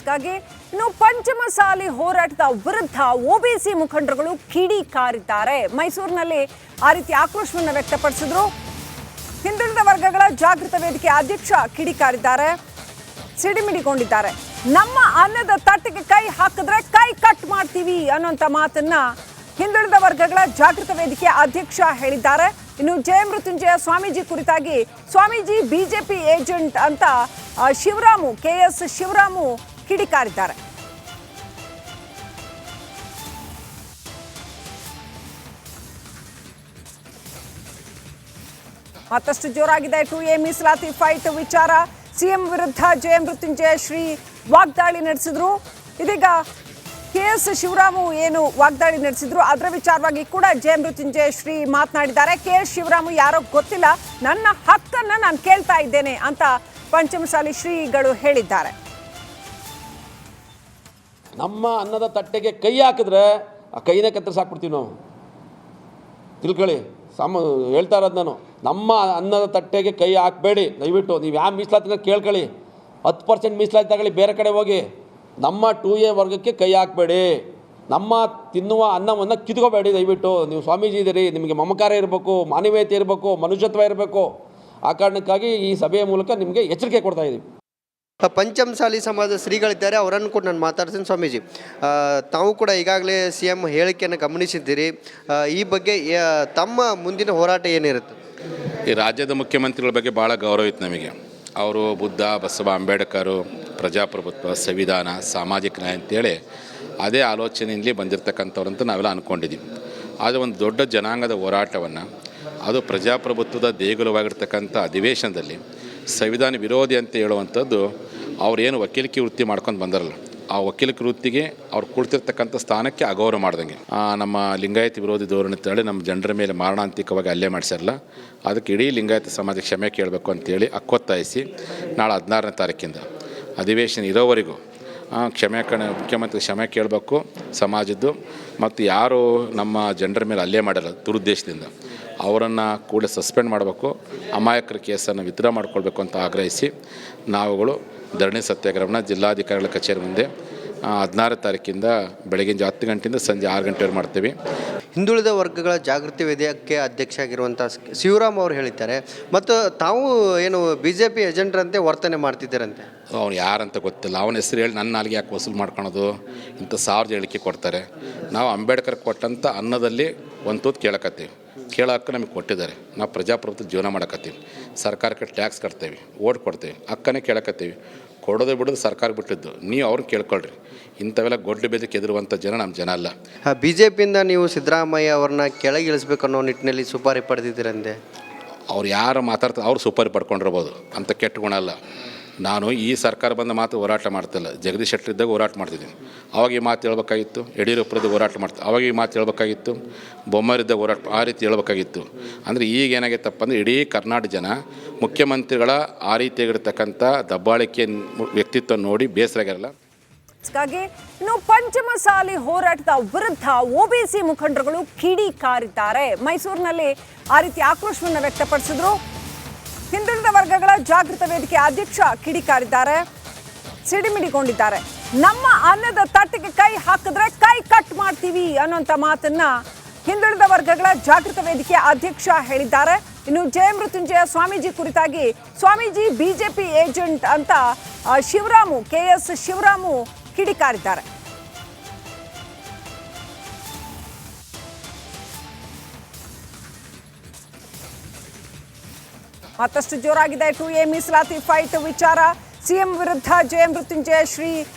ಹಾಗಾಗಿ ಇನ್ನು ಪಂಚಮಸಾಲಿ ಹೋರಾಟದ ವಿರುದ್ಧ ಒಬಿಸಿ ಮುಖಂಡರುಗಳು ಕಿಡಿಕಾರಿದ್ದಾರೆ. ಮೈಸೂರಿನಲ್ಲಿ ಆ ರೀತಿ ಆಕ್ರೋಶವನ್ನು ವ್ಯಕ್ತಪಡಿಸಿದ್ರು. ಹಿಂದುಳಿದ ವರ್ಗಗಳ ಜಾಗೃತ ವೇದಿಕೆ ಅಧ್ಯಕ್ಷ ಕಿಡಿಕಾರಿದ್ದಾರೆ, ಸಿಡಿಮಿಡಿಗೊಂಡಿದ್ದಾರೆ. ನಮ್ಮ ಅನ್ನದ ತಟ್ಟೆಗೆ ಕೈ ಹಾಕಿದ್ರೆ ಕೈ ಕಟ್ ಮಾಡ್ತೀವಿ ಅನ್ನೋಂಥ ಮಾತನ್ನ ಹಿಂದುಳಿದ ವರ್ಗಗಳ ಜಾಗೃತ ವೇದಿಕೆ ಅಧ್ಯಕ್ಷ ಹೇಳಿದ್ದಾರೆ. ಇನ್ನು ಜಯಮೃತ್ಯುಂಜಯ ಸ್ವಾಮೀಜಿ ಕುರಿತಾಗಿ ಸ್ವಾಮೀಜಿ ಬಿಜೆಪಿ ಏಜೆಂಟ್ ಅಂತ KS ಶಿವರಾಮು ಕಿಡಿಕಾರಿದ್ದಾರೆ. ಮತ್ತಷ್ಟು ಜೋರಾಗಿದೆ 2A ಮೀಸಲಾತಿ ಫೈಟ್ ವಿಚಾರ. ಸಿಎಂ ವಿರುದ್ಧ ಜಯಮೃತ್ಯುಂಜಯ ಶ್ರೀ ವಾಗ್ದಾಳಿ ನಡೆಸಿದ್ರು. ಇದೀಗ KS ಶಿವರಾಮು ಏನು ವಾಗ್ದಾಳಿ ನಡೆಸಿದ್ರು ಅದರ ವಿಚಾರವಾಗಿ ಕೂಡ ಜಯಮೃತ್ಯುಂಜಯ ಶ್ರೀ ಮಾತನಾಡಿದ್ದಾರೆ. KS ಶಿವರಾಮು ಯಾರೋ ಗೊತ್ತಿಲ್ಲ, ನನ್ನ ಹಕ್ಕನ್ನ ನಾನು ಕೇಳ್ತಾ ಇದ್ದೇನೆ ಅಂತ ಪಂಚಮಸಾಲಿ ಶ್ರೀಗಳು ಹೇಳಿದ್ದಾರೆ. ನಮ್ಮ ಅನ್ನದ ತಟ್ಟೆಗೆ ಕೈ ಹಾಕಿದ್ರೆ ಆ ಕೈನೇ ಕತ್ತರಿಸಾಕ್ಬಿಡ್ತೀವಿ ನಾವು. ತಿಳ್ಕೊಳ್ಳಿ, ಹೇಳ್ತಾ ಇರೋದು ನಾನು. ನಮ್ಮ ಅನ್ನದ ತಟ್ಟೆಗೆ ಕೈ ಹಾಕಬೇಡಿ ದಯವಿಟ್ಟು. ನೀವು ಯಾವ ಮೀಸಲಾತಿನ ಕೇಳ್ಕೊಳ್ಳಿ, 10% ಮೀಸಲಾತಿ ತಗೊಳ್ಳಿ, ಬೇರೆ ಕಡೆ ಹೋಗಿ. ನಮ್ಮ 2A ವರ್ಗಕ್ಕೆ ಕೈ ಹಾಕಬೇಡಿ. ನಮ್ಮ ತಿನ್ನುವ ಅನ್ನವನ್ನು ಕಿತ್ಕೋಬೇಡಿ ದಯವಿಟ್ಟು. ನೀವು ಸ್ವಾಮೀಜಿ ಇದ್ದೀರಿ, ನಿಮಗೆ ಮಮಕಾರ ಇರಬೇಕು, ಮಾನವೀಯತೆ ಇರಬೇಕು, ಮನುಷ್ಯತ್ವ ಇರಬೇಕು. ಆ ಕಾರಣಕ್ಕಾಗಿ ಈ ಸಭೆಯ ಮೂಲಕ ನಿಮಗೆ ಎಚ್ಚರಿಕೆ ಕೊಡ್ತಾ ಇದ್ದೀವಿ. ಪಂಚಮಸಾಲಿ ಸಮಾಜದ ಶ್ರೀಗಳಿದ್ದಾರೆ, ಅವರನ್ನು ಕೂಡ ನಾನು ಮಾತಾಡ್ತೀನಿ. ಸ್ವಾಮೀಜಿ, ತಾವು ಕೂಡ ಈಗಾಗಲೇ CM ಹೇಳಿಕೆಯನ್ನು ಗಮನಿಸಿದ್ದೀರಿ. ಈ ಬಗ್ಗೆ ತಮ್ಮ ಮುಂದಿನ ಹೋರಾಟ ಏನಿರುತ್ತೆ? ಈ ರಾಜ್ಯದ ಮುಖ್ಯಮಂತ್ರಿಗಳ ಬಗ್ಗೆ ಭಾಳ ಗೌರವ ಇತ್ತು ನಮಗೆ. ಅವರು ಬುದ್ಧ, ಬಸವ, ಅಂಬೇಡ್ಕರು, ಪ್ರಜಾಪ್ರಭುತ್ವ, ಸಂವಿಧಾನ, ಸಾಮಾಜಿಕ ನ್ಯಾಯ ಅಂತೇಳಿ ಅದೇ ಆಲೋಚನೆಯಲ್ಲಿ ಬಂದಿರತಕ್ಕಂಥವ್ರಂತ ನಾವೆಲ್ಲ ಅಂದ್ಕೊಂಡಿದ್ದೀವಿ. ಆದರೆ ಒಂದು ದೊಡ್ಡ ಜನಾಂಗದ ಹೋರಾಟವನ್ನು, ಅದು ಪ್ರಜಾಪ್ರಭುತ್ವದ ದೇಗುಲವಾಗಿರ್ತಕ್ಕಂಥ ಅಧಿವೇಶನದಲ್ಲಿ ಸಂವಿಧಾನ ವಿರೋಧಿ ಅಂತ ಹೇಳುವಂಥದ್ದು ಅವರೇನು ವಕೀಲಿಕೆ ವೃತ್ತಿ ಮಾಡ್ಕೊಂಡು ಬಂದಾರಲ್ಲ, ಆ ವಕೀಲಿಕೆ ವೃತ್ತಿಗೆ ಅವ್ರು ಕುಳಿತಿರ್ತಕ್ಕಂಥ ಸ್ಥಾನಕ್ಕೆ ಅಗೌರವ ಮಾಡ್ದಂಗೆ. ನಮ್ಮ ಲಿಂಗಾಯತ ವಿರೋಧಿ ಧೋರಣೆ ತಳಿ ನಮ್ಮ ಜನರ ಮೇಲೆ ಮಾರಣಾಂತಿಕವಾಗಿ ಹಲ್ಲೆ ಮಾಡಿಸಿರಲ್ಲ, ಅದಕ್ಕೆ ಇಡೀ ಲಿಂಗಾಯತ ಸಮಾಜ ಕ್ಷಮೆ ಕೇಳಬೇಕು ಅಂತೇಳಿ ಹಕ್ಕೊತ್ತಾಯಿಸಿ ನಾಳೆ 16ನೇ ತಾರೀಕಿಂದ ಅಧಿವೇಶನ ಇರೋವರೆಗೂ ಮುಖ್ಯಮಂತ್ರಿ ಕ್ಷಮೆ ಕೇಳಬೇಕು ಸಮಾಜದ್ದು. ಮತ್ತು ಯಾರು ನಮ್ಮ ಜನರ ಮೇಲೆ ಹಲ್ಲೆ ಮಾಡಲ್ಲ ದುರುದ್ದೇಶದಿಂದ ಅವರನ್ನು ಕೂಡ ಸಸ್ಪೆಂಡ್ ಮಾಡಬೇಕು, ಅಮಾಯಕರ ಕೇಸನ್ನು ವಿತ್ಡ್ರಾ ಮಾಡಿಕೊಳ್ಬೇಕು ಅಂತ ಆಗ್ರಹಿಸಿ ನಾವುಗಳು ಧರಣಿ ಸತ್ಯಾಗ್ರಹವನ್ನು ಜಿಲ್ಲಾಧಿಕಾರಿಗಳ ಕಚೇರಿ ಮುಂದೆ 16 ತಾರೀಕಿಂದ ಬೆಳಗಿನ 10 ಗಂಟೆಯಿಂದ ಸಂಜೆ 6 ಗಂಟೆವರೆಗೆ ಮಾಡ್ತೀವಿ. ಹಿಂದುಳಿದ ವರ್ಗಗಳ ಜಾಗೃತಿ ವೇದಿಕೆ ಅಧ್ಯಕ್ಷ ಆಗಿರುವಂಥ ಶಿವರಾಮ್ ಅವರು ಹೇಳಿದ್ದಾರೆ. ಮತ್ತು ತಾವು ಏನು BJP ಏಜೆಂಟ್ರಂತೆ ವರ್ತನೆ ಮಾಡ್ತಿದ್ದಾರಂತೆ. ಅವ್ನು ಯಾರಂತ ಗೊತ್ತಿಲ್ಲ, ಅವನ ಹೆಸರು ಹೇಳಿ ನನ್ನ ನಾಲಿಗೆ ಯಾಕೆ ವಸೂಲು ಮಾಡ್ಕೊಳೋದು? ಇಂಥ 1000 ಹೇಳಿಕೆ ಕೊಡ್ತಾರೆ. ನಾವು ಅಂಬೇಡ್ಕರ್ ಕೊಟ್ಟಂಥ ಅನ್ನದಲ್ಲಿ ಒಂದು ತೂತು ಕೇಳಕತ್ತೀವಿ, ಕೇಳೋಕ್ಕೆ ನಮಗೆ ಕೊಟ್ಟಿದ್ದಾರೆ. ನಾವು ಪ್ರಜಾಪ್ರಭುತ್ವ ಜೀವನ ಮಾಡಕತ್ತೀವಿ, ಸರ್ಕಾರಕ್ಕೆ ಟ್ಯಾಕ್ಸ್ ಕಟ್ತೇವೆ, ಓಟ್ ಕೊಡ್ತೇವೆ, ಹಕ್ಕನೇ ಕೇಳಕತ್ತೀವಿ. ಕೊಡೋದು ಬಿಡೋದು ಸರ್ಕಾರ ಬಿಟ್ಟಿದ್ದು, ನೀವು ಅವ್ರನ್ನ ಕೇಳ್ಕೊಳ್ರಿ. ಇಂಥವೆಲ್ಲ ಗೊಡ್ಡು ಬೆದಕ್ಕೆ ಎದುರುವಂಥ ಜನ ನಮ್ಮ ಜನ ಅಲ್ಲ. BJPಯಿಂದ ನೀವು ಸಿದ್ದರಾಮಯ್ಯ ಅವ್ರನ್ನ ಕೆಳಗಿಳಿಸ್ಬೇಕು ಅನ್ನೋ ನಿಟ್ಟಿನಲ್ಲಿ ಸುಪಾರಿ ಪಡೆದಿದ್ದೀರಂತೆ. ಅವ್ರು ಯಾರು ಮಾತಾಡ್ತಾರೆ ಅವ್ರು ಸುಪಾರಿ ಪಡ್ಕೊಂಡಿರ್ಬೋದು, ಅಂಥ ಕೆಟ್ಟ ಗುಣ ಅಲ್ಲ. ನಾನು ಈ ಸರ್ಕಾರ ಬಂದ ಮಾತು ಹೋರಾಟ ಮಾಡ್ತಿಲ್ಲ, ಜಗದೀಶ್ ಶೆಟ್ಟರ್ ಇದ್ದಾಗ ಹೋರಾಟ ಮಾಡ್ತಿದ್ದೀನಿ, ಅವಾಗ ಈ ಮಾತು ಹೇಳ್ಬೇಕಾಗಿತ್ತು. ಯಡಿಯೂರಪ್ಪರದ್ದು ಹೋರಾಟ ಮಾಡ್ತೀವಿ, ಅವಾಗ ಈ ಮಾತು ಹೇಳ್ಬೇಕಾಗಿತ್ತು. ಬೊಮ್ಮಾರಿದ್ದಾಗ ಹೋರಾಟ ಆ ರೀತಿ ಹೇಳ್ಬೇಕಾಗಿತ್ತು. ಅಂದರೆ ಈಗ ಏನಾಗೈತಪ್ಪ ಅಂದರೆ ಇಡೀ ಕರ್ನಾಟಕ ಜನ ಮುಖ್ಯಮಂತ್ರಿಗಳ ಆ ರೀತಿಯಾಗಿರ್ತಕ್ಕಂಥ ದಬ್ಬಾಳಿಕೆ ವ್ಯಕ್ತಿತ್ವ ನೋಡಿ ಬೇಸರಾಗಿರಲ್ಲ. ಹಾಗಾಗಿ ಇನ್ನು ಪಂಚಮಸಾಲಿ ಹೋರಾಟದ ವಿರುದ್ಧ ಒಬಿಸಿ ಮುಖಂಡರುಗಳು ಕಿಡಿಕಾರಿದ್ದಾರೆ. ಮೈಸೂರಿನಲ್ಲಿ ಆ ರೀತಿ ಆಕ್ರೋಶವನ್ನು ವ್ಯಕ್ತಪಡಿಸಿದ್ರು. ಹಿಂದುಳಿದ ವರ್ಗಗಳ ಜಾಗೃತ ವೇದಿಕೆ ಅಧ್ಯಕ್ಷ ಕಿಡಿಕಾರಿದ್ದಾರೆ, ಸಿಡಿಮಿಡಿಗೊಂಡಿದ್ದಾರೆ. ನಮ್ಮ ಅನ್ನದ ತಟ್ಟೆಗೆ ಕೈ ಹಾಕಿದ್ರೆ ಕೈ ಕಟ್ ಮಾಡ್ತೀವಿ ಅನ್ನೋಂಥ ಮಾತನ್ನ ಹಿಂದುಳಿದ ವರ್ಗಗಳ ಜಾಗೃತ ವೇದಿಕೆ ಅಧ್ಯಕ್ಷ ಹೇಳಿದ್ದಾರೆ. ಇನ್ನು ಜಯಮೃತ್ಯುಂಜಯ ಸ್ವಾಮೀಜಿ ಕುರಿತಾಗಿ ಸ್ವಾಮೀಜಿ ಬಿಜೆಪಿ ಏಜೆಂಟ್ ಅಂತ KS ಶಿವರಾಮು ಕಿಡಿಕಾರಿದ್ದಾರೆ. ಮತ್ತಷ್ಟು ಜೋರಾಗಿದೆ 2A ಮೀಸಲಾತಿ ಫೈಟ್ ವಿಚಾರ. ಸಿಎಂ ವಿರುದ್ಧ ಜಯಮೃತ್ಯುಂಜಯ ಶ್ರೀ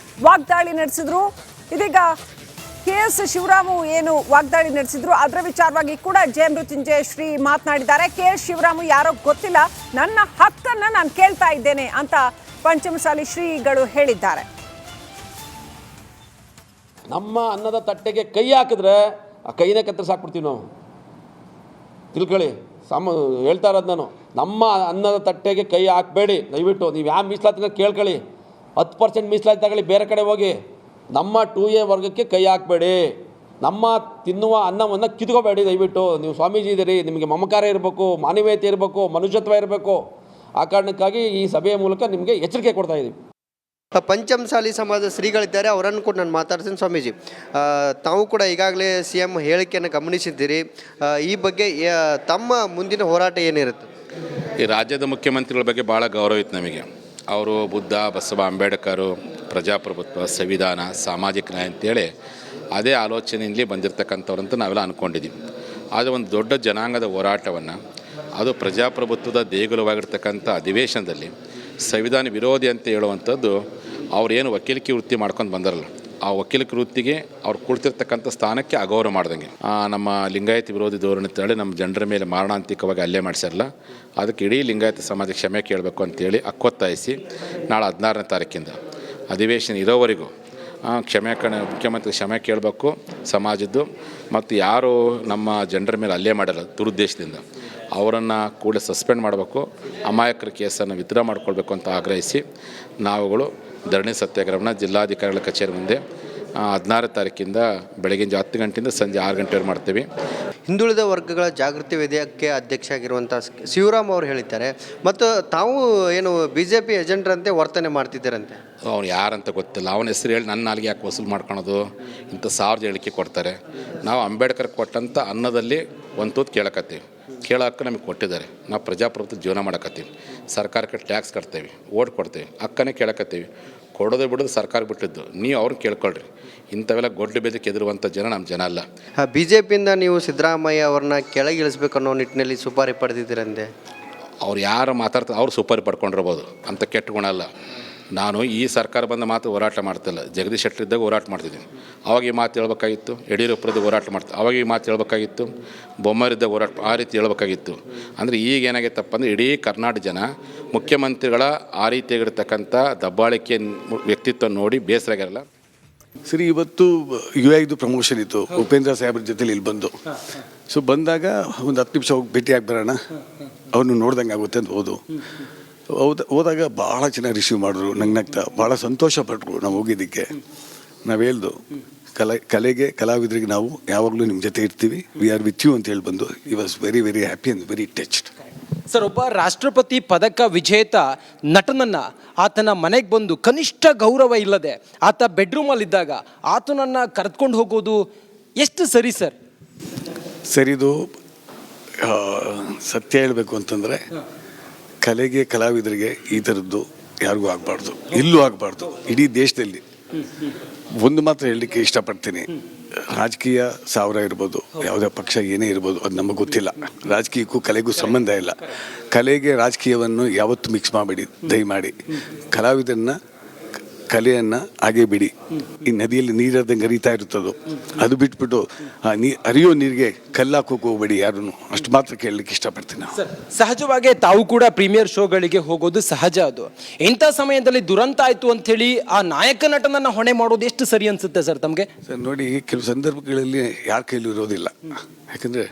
ವಾಗ್ದಾಳಿ ನಡೆಸಿದ್ರು. ಇದೀಗ KS ಶಿವರಾಮು ಏನು ವಾಗ್ದಾಳಿ ನಡೆಸಿದ್ರು ಅದರ ವಿಚಾರವಾಗಿ ಕೂಡ ಜಯಮೃತ್ಯುಂಜಯ ಶ್ರೀ ಮಾತನಾಡಿದ್ದಾರೆ. KS ಶಿವರಾಮು ಯಾರೋ ಗೊತ್ತಿಲ್ಲ, ನನ್ನ ಹಕ್ಕನ್ನ ನಾನು ಕೇಳ್ತಾ ಇದ್ದೇನೆ ಅಂತ ಪಂಚಮಸಾಲಿ ಶ್ರೀಗಳು ಹೇಳಿದ್ದಾರೆ. ನಮ್ಮ ಅನ್ನದ ತಟ್ಟೆಗೆ ಕೈ ಹಾಕಿದ್ರೆ ಆ ಕೈನೇ ಕತ್ತರಿಸಾಕ್ಬಿಡ್ತೀವಿ ನಾವು. ತಿಳ್ಕೊಳ್ಳಿ, ಹೇಳ್ತಾ ಇರೋದು ನಾನು. ನಮ್ಮ ಅನ್ನದ ತಟ್ಟೆಗೆ ಕೈ ಹಾಕಬೇಡಿ ದಯವಿಟ್ಟು. ನೀವು ಯಾವ ಮೀಸಲಾತಿನ ಕೇಳ್ಕೊಳ್ಳಿ, 10% ಮೀಸಲಾತಿ ತಗೊಳ್ಳಿ, ಬೇರೆ ಕಡೆ ಹೋಗಿ. ನಮ್ಮ 2A ವರ್ಗಕ್ಕೆ ಕೈ ಹಾಕಬೇಡಿ. ನಮ್ಮ ತಿನ್ನುವ ಅನ್ನವನ್ನು ಕಿತ್ಕೋಬೇಡಿ ದಯವಿಟ್ಟು. ನೀವು ಸ್ವಾಮೀಜಿ ಇದ್ದೀರಿ, ನಿಮಗೆ ಮಮಕಾರ ಇರಬೇಕು, ಮಾನವೀಯತೆ ಇರಬೇಕು, ಮನುಷ್ಯತ್ವ ಇರಬೇಕು. ಆ ಕಾರಣಕ್ಕಾಗಿ ಈ ಸಭೆಯ ಮೂಲಕ ನಿಮಗೆ ಎಚ್ಚರಿಕೆ ಕೊಡ್ತಾ ಇದ್ದೀವಿ. ಪಂಚಮಸಾಲಿ ಸಮಾಜದ ಶ್ರೀಗಳಿದ್ದಾರೆ, ಅವರನ್ನು ಕೂಡ ನಾನು ಮಾತಾಡ್ತೀನಿ. ಸ್ವಾಮೀಜಿ, ತಾವು ಕೂಡ ಈಗಾಗಲೇ CM ಹೇಳಿಕೆಯನ್ನು ಗಮನಿಸಿದ್ದೀರಿ. ಈ ಬಗ್ಗೆ ತಮ್ಮ ಮುಂದಿನ ಹೋರಾಟ ಏನಿರುತ್ತೆ? ಈ ರಾಜ್ಯದ ಮುಖ್ಯಮಂತ್ರಿಗಳ ಬಗ್ಗೆ ಭಾಳ ಗೌರವ ಇತ್ತು ನಮಗೆ. ಅವರು ಬುದ್ಧ, ಬಸವ, ಅಂಬೇಡ್ಕರು, ಪ್ರಜಾಪ್ರಭುತ್ವ, ಸಂವಿಧಾನ, ಸಾಮಾಜಿಕ ನ್ಯಾಯ ಅಂತೇಳಿ ಅದೇ ಆಲೋಚನೆಯಲ್ಲಿ ಬಂದಿರತಕ್ಕಂಥವ್ರಂತ ನಾವೆಲ್ಲ ಅಂದ್ಕೊಂಡಿದ್ದೀವಿ. ಆದರೆ ಒಂದು ದೊಡ್ಡ ಜನಾಂಗದ ಹೋರಾಟವನ್ನು, ಅದು ಪ್ರಜಾಪ್ರಭುತ್ವದ ದೇಗುಲವಾಗಿರ್ತಕ್ಕಂಥ ಅಧಿವೇಶನದಲ್ಲಿ ಸಂವಿಧಾನ ವಿರೋಧಿ ಅಂತ ಹೇಳುವಂಥದ್ದು, ಅವ್ರೇನು ವಕೀಲಿಕೆ ವೃತ್ತಿ ಮಾಡ್ಕೊಂಡು ಬಂದಾರಲ್ಲ, ಆ ವಕೀಲಿಕೆ ವೃತ್ತಿಗೆ ಅವ್ರು ಕುಳಿತಿರ್ತಕ್ಕಂಥ ಸ್ಥಾನಕ್ಕೆ ಅಗೌರವ ಮಾಡ್ದಂಗೆ. ನಮ್ಮ ಲಿಂಗಾಯತ ವಿರೋಧಿ ಧೋರಣೆ ಅಂತೇಳಿ ನಮ್ಮ ಜನರ ಮೇಲೆ ಮಾರಣಾಂತಿಕವಾಗಿ ಹಲ್ಲೆ ಮಾಡಿಸಿರಲ್ಲ, ಅದಕ್ಕೆ ಇಡೀ ಲಿಂಗಾಯತ ಸಮಾಜ ಕ್ಷಮೆ ಕೇಳಬೇಕು ಅಂತೇಳಿ ಒತ್ತಾಯಿಸಿ ನಾಳೆ 16ನೇ ತಾರೀಕಿಂದ ಅಧಿವೇಶನ ಇರೋವರೆಗೂ ಮುಖ್ಯಮಂತ್ರಿ ಕ್ಷಮೆ ಕೇಳಬೇಕು ಸಮಾಜದ್ದು. ಮತ್ತು ಯಾರು ನಮ್ಮ ಜನರ ಮೇಲೆ ಹಲ್ಲೆ ಮಾಡಲ್ಲ ದುರುದ್ದೇಶದಿಂದ, ಅವರನ್ನು ಕೂಡಲೇ ಸಸ್ಪೆಂಡ್ ಮಾಡಬೇಕು, ಅಮಾಯಕರ ಕೇಸನ್ನು ವಿತ್ಡ್ರಾ ಮಾಡಿಕೊಳ್ಬೇಕು ಅಂತ ಆಗ್ರಹಿಸಿ ನಾವುಗಳು ಧರಣಿ ಸತ್ಯಾಗ್ರಹವನ್ನು ಜಿಲ್ಲಾಧಿಕಾರಿಗಳ ಕಚೇರಿ ಮುಂದೆ 16 ತಾರೀಕಿಂದ ಬೆಳಗಿನ 10 ಗಂಟೆಯಿಂದ ಸಂಜೆ 6 ಗಂಟೆವರೆಗೆ ಮಾಡ್ತೀವಿ. ಹಿಂದುಳಿದ ವರ್ಗಗಳ ಜಾಗೃತಿ ವೇದಿಕೆ ಅಧ್ಯಕ್ಷ ಆಗಿರುವಂಥ ಶಿವರಾಮ್ ಅವರು ಹೇಳಿದ್ದಾರೆ. ಮತ್ತು ತಾವು ಏನು BJP ಏಜೆಂಟ್ರಂತೆ ವರ್ತನೆ ಮಾಡ್ತಿದ್ದಾರಂತೆ. ಅವ್ನು ಯಾರಂತ ಗೊತ್ತಿಲ್ಲ, ಅವನ ಹೆಸರು ಹೇಳಿ ನನ್ನ ನಾಲಿಗೆ ಯಾಕೆ ವಸೂಲು ಮಾಡ್ಕೊಳೋದು, ಇಂಥ 1000 ಹೇಳಿಕೆ ಕೊಡ್ತಾರೆ. ನಾವು ಅಂಬೇಡ್ಕರ್ ಕೊಟ್ಟಂಥ ಅನ್ನದಲ್ಲಿ ಒಂದು ತೂತು ಕೇಳಕತ್ತೀವಿ, ಕೇಳೋಕ್ಕೆ ನಮಗೆ ಕೊಟ್ಟಿದ್ದಾರೆ. ನಾವು ಪ್ರಜಾಪ್ರಭುತ್ವ ಜೀವನ ಮಾಡಕತ್ತೀವಿ, ಸರ್ಕಾರಕ್ಕೆ ಟ್ಯಾಕ್ಸ್ ಕಟ್ತೇವೆ, ಓಟ್ ಕೊಡ್ತೇವೆ, ಹಕ್ಕನೇ ಕೇಳಕತ್ತೀವಿ. ಕೊಡೋದು ಬಿಡೋದು ಸರ್ಕಾರ ಬಿಟ್ಟಿದ್ದು, ನೀವು ಅವ್ರನ್ನ ಕೇಳ್ಕೊಳ್ರಿ. ಇಂಥವೆಲ್ಲ ಗೊಡ್ಡು ಬೆದಕ್ಕೆ ಎದುರುವಂಥ ಜನ ನಮ್ಮ ಜನ ಅಲ್ಲ. BJPಯಿಂದ ನೀವು ಸಿದ್ದರಾಮಯ್ಯ ಅವ್ರನ್ನ ಕೆಳಗಿಳಿಸ್ಬೇಕು ಅನ್ನೋ ನಿಟ್ಟಿನಲ್ಲಿ ಸುಪಾರಿ ಪಡೆದಿದ್ದೀರಂತೆ. ಅವ್ರು ಯಾರು ಮಾತಾಡ್ತಾರೆ ಅವ್ರು ಸುಪಾರಿ ಪಡ್ಕೊಂಡಿರ್ಬೋದು, ಅಂಥ ಕೆಟ್ಟ ಗುಣ ಅಲ್ಲ. ನಾನು ಈ ಸರ್ಕಾರ ಬಂದ ಮಾತು ಹೋರಾಟ ಮಾಡ್ತಿಲ್ಲ, ಜಗದೀಶ್ ಶೆಟ್ಟರ್ ಇದ್ದಾಗ ಹೋರಾಟ ಮಾಡ್ತಿದ್ದೀನಿ. ಅವಾಗ ಈ ಮಾತು ಹೇಳ್ಬೇಕಾಗಿತ್ತು. ಯಡಿಯೂರಪ್ಪರದ್ದು ಹೋರಾಟ ಮಾಡ್ತೀನಿ, ಅವಾಗ ಈ ಮಾತು ಹೇಳ್ಬೇಕಾಗಿತ್ತು. ಬೊಮ್ಮಾರಿದ್ದಾಗ ಹೋರಾಟ ಆ ರೀತಿ ಹೇಳ್ಬೇಕಾಗಿತ್ತು. ಅಂದರೆ ಈಗ ಏನಾಗೈತಪ್ಪ ಅಂದರೆ, ಇಡೀ ಕರ್ನಾಟಕ ಜನ ಮುಖ್ಯಮಂತ್ರಿಗಳ ಆ ರೀತಿಯಾಗಿರ್ತಕ್ಕಂಥ ದಬ್ಬಾಳಿಕೆ ವ್ಯಕ್ತಿತ್ವ ನೋಡಿ ಬೇಸರ ಆಗಿರಲ್ಲ. ಸರಿ, ಇವತ್ತು UI ಪ್ರಮೋಷನ್ ಇತ್ತು, ಉಪೇಂದ್ರ ಸಾಹೇಬ್ರ ಜೊತೆಲಿ ಇಲ್ಲಿ ಬಂದು. ಸೊ ಬಂದಾಗ ಒಂದು 10 ನಿಮಿಷ ಹೋಗಿ ಭೇಟಿಯಾಗಿ ಬರೋಣ, ಅವನು ನೋಡ್ದಂಗೆ ಆಗುತ್ತೆ ಅಂತ ಹೋದಾಗ ಭಾಳ ಚೆನ್ನಾಗಿ ರಿಸೀವ್ ಮಾಡಿದ್ರು, ನಗ್ನಗ್ತಾ ಭಾಳ ಸಂತೋಷ ಪಟ್ಟರು. ನಾವು ಹೋಗಿದ್ದಕ್ಕೆ ನಾವು ಹೇಳ್ದು, ಕಲೆಗೆ ಕಲಾವಿದರಿಗೆ ನಾವು ಯಾವಾಗಲೂ ನಿಮ್ಮ ಜೊತೆ ಇರ್ತೀವಿ, ವಿ ಆರ್ ವಿತ್ ಯು ಅಂತ ಹೇಳಿ ಬಂದು. ಈ was very very happy and very touched. Sir, ಒಬ್ಬ ರಾಷ್ಟ್ರಪತಿ ಪದಕ ವಿಜೇತ ನಟನನ್ನು ಆತನ ಮನೆಗೆ ಬಂದು ಕನಿಷ್ಠ ಗೌರವ ಇಲ್ಲದೆ ಆತ ಬೆಡ್ರೂಮಲ್ಲಿದ್ದಾಗ ಆತನನ್ನು ಕರೆದುಕೊಂಡು ಹೋಗೋದು ಎಷ್ಟು ಸರಿ ಸರ್? ಸರಿದು ಸತ್ಯ ಹೇಳಬೇಕು ಅಂತಂದರೆ, ಕಲೆಗೆ ಕಲಾವಿದರಿಗೆ ಈ ಥರದ್ದು ಯಾರಿಗೂ ಆಗಬಾರ್ದು, ಇಲ್ಲೂ ಆಗಬಾರ್ದು, ಇಡೀ ದೇಶದಲ್ಲಿ. ಒಂದು ಮಾತ್ರ ಹೇಳಲಿಕ್ಕೆ ಇಷ್ಟಪಡ್ತೀನಿ, ರಾಜಕೀಯ 1000 ಇರ್ಬೋದು, ಯಾವುದೇ ಪಕ್ಷ ಏನೇ ಇರ್ಬೋದು, ಅದು ನಮಗೆ ಗೊತ್ತಿಲ್ಲ. ರಾಜಕೀಯಕ್ಕೂ ಕಲೆಗೂ ಸಂಬಂಧ ಇಲ್ಲ. ಕಲೆಗೆ ರಾಜಕೀಯವನ್ನು ಯಾವತ್ತೂ ಮಿಕ್ಸ್ ಮಾಡಬೇಡಿ ದಯಮಾಡಿ. ಕಲಾವಿದನ್ನ ಕಲೆಯನ್ನು ಹಾಗೆ ಬಿಡಿ. ಈ ನದಿಯಲ್ಲಿ ನೀರದಂಗೆ ಹರಿತಾ ಇರುತ್ತದು, ಅದು ಬಿಟ್ಬಿಟ್ಟು ಹರಿಯೋ ನೀರಿಗೆ ಕಲ್ಲಾಕೋಕೆ ಹೋಗ್ಬೇಡಿ ಯಾರೂ. ಅಷ್ಟು ಮಾತ್ರ ಕೇಳಲಿಕ್ಕೆ ಇಷ್ಟಪಡ್ತೀನಿ. ಸರ್, ಸಹಜವಾಗಿ ತಾವು ಕೂಡ ಪ್ರೀಮಿಯರ್ ಶೋಗಳಿಗೆ ಹೋಗೋದು ಸಹಜ. ಅದು ಇಂಥ ಸಮಯದಲ್ಲಿ ದುರಂತ ಆಯಿತು ಅಂಥೇಳಿ ಆ ನಾಯಕ ನಟನನ್ನು ಹೊಣೆ ಮಾಡೋದು ಎಷ್ಟು ಸರಿ ಅನಿಸುತ್ತೆ ಸರ್ ತಮಗೆ? ಸರ್ ನೋಡಿ, ಕೆಲವು ಸಂದರ್ಭಗಳಲ್ಲಿ ಯಾರ ಕೈಲೂ ಇರೋದಿಲ್ಲ. ಯಾಕಂದರೆ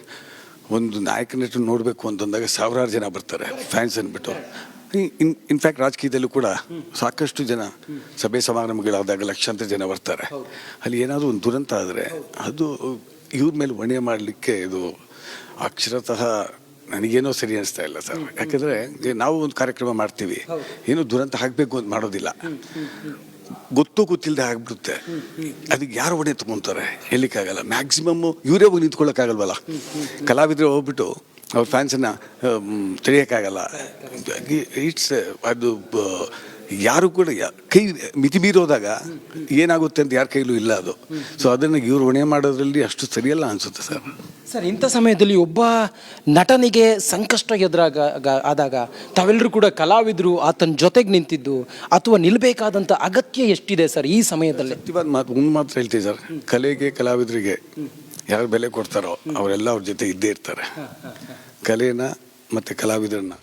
ಒಂದು ನಾಯಕ ನಟನ ನೋಡಬೇಕು ಅಂತಂದಾಗ 1000 ಜನ ಬರ್ತಾರೆ, ಫ್ಯಾನ್ಸ್ ಅಂದ್ಬಿಟ್ಟು. ಇನ್ಫ್ಯಾಕ್ಟ್ ರಾಜಕೀಯದಲ್ಲೂ ಕೂಡ ಸಾಕಷ್ಟು ಜನ ಸಭೆ ಸಮಾರಂಭಗಳಾದಾಗ ಲಕ್ಷಾಂತರ ಜನ ಬರ್ತಾರೆ. ಅಲ್ಲಿ ಏನಾದರೂ ಒಂದು ದುರಂತ ಆದರೆ ಅದು ಇವ್ರ ಮೇಲೆ ಹೊಣೆ ಮಾಡಲಿಕ್ಕೆ ಇದು ಅಕ್ಷರತಃ ನನಗೇನೋ ಸರಿ ಅನಿಸ್ತಾ ಇಲ್ಲ ಸರ್. ಯಾಕೆಂದರೆ ನಾವು ಒಂದು ಕಾರ್ಯಕ್ರಮ ಮಾಡ್ತೀವಿ, ಏನೋ ದುರಂತ ಆಗಬೇಕು ಅಂತ ಮಾಡೋದಿಲ್ಲ, ಗೊತ್ತಿಲ್ಲದೆ ಆಗ್ಬಿಡುತ್ತೆ. ಅದಕ್ಕೆ ಯಾರು ಹೊಣೆ ತೊಗೊತಾರೆ ಹೇಳಲಿಕ್ಕಾಗಲ್ಲ. ಮ್ಯಾಕ್ಸಿಮಮ್ಮು ಇವರೇ ಹೋಗಿ ನಿಂತ್ಕೊಳ್ಳೋಕ್ಕಾಗಲ್ವಲ್ಲ. ಕಲಾವಿದರು ಹೋಗ್ಬಿಟ್ಟು ಅವ್ರ ಫ್ಯಾನ್ಸನ್ನು ತಿಳಿಯೋಕ್ಕಾಗಲ್ಲ. ಇಟ್ಸ್ ಅದು ಯಾರು ಕೂಡ ಕೈ ಮಿತಿ ಮೀರೋದಾಗ ಏನಾಗುತ್ತೆ ಅಂತ ಯಾರ ಕೈಲೂ ಇಲ್ಲ ಅದು. ಸೊ ಅದನ್ನು ಇವ್ರು ಹೊಣೆ ಮಾಡೋದ್ರಲ್ಲಿ ಅಷ್ಟು ಸರಿಯಲ್ಲ ಅನಿಸುತ್ತೆ ಸರ್. ಸರ್, ಇಂಥ ಸಮಯದಲ್ಲಿ ಒಬ್ಬ ನಟನಿಗೆ ಸಂಕಷ್ಟ ಆದಾಗ ತಾವೆಲ್ಲರೂ ಕೂಡ ಕಲಾವಿದರು ಆತನ ಜೊತೆಗೆ ನಿಂತಿದ್ದು ಅಥವಾ ನಿಲ್ಲಬೇಕಾದಂಥ ಅಗತ್ಯ ಎಷ್ಟಿದೆ ಸರ್ ಈ ಸಮಯದಲ್ಲಿ? ಒಂದು ಮಾತ್ರ ಹೇಳ್ತೀವಿ ಸರ್, ಕಲೆಗೆ ಕಲಾವಿದರಿಗೆ ಯಾರು ಬೆಲೆ ಕೊಡ್ತಾರೋ ಅವರೆಲ್ಲ ಅವ್ರ ಜೊತೆ ಇದ್ದೇ ಇರ್ತಾರೆ. ಕಲೆನ ಮತ್ತು ಕಲಾವಿದರನ್ನ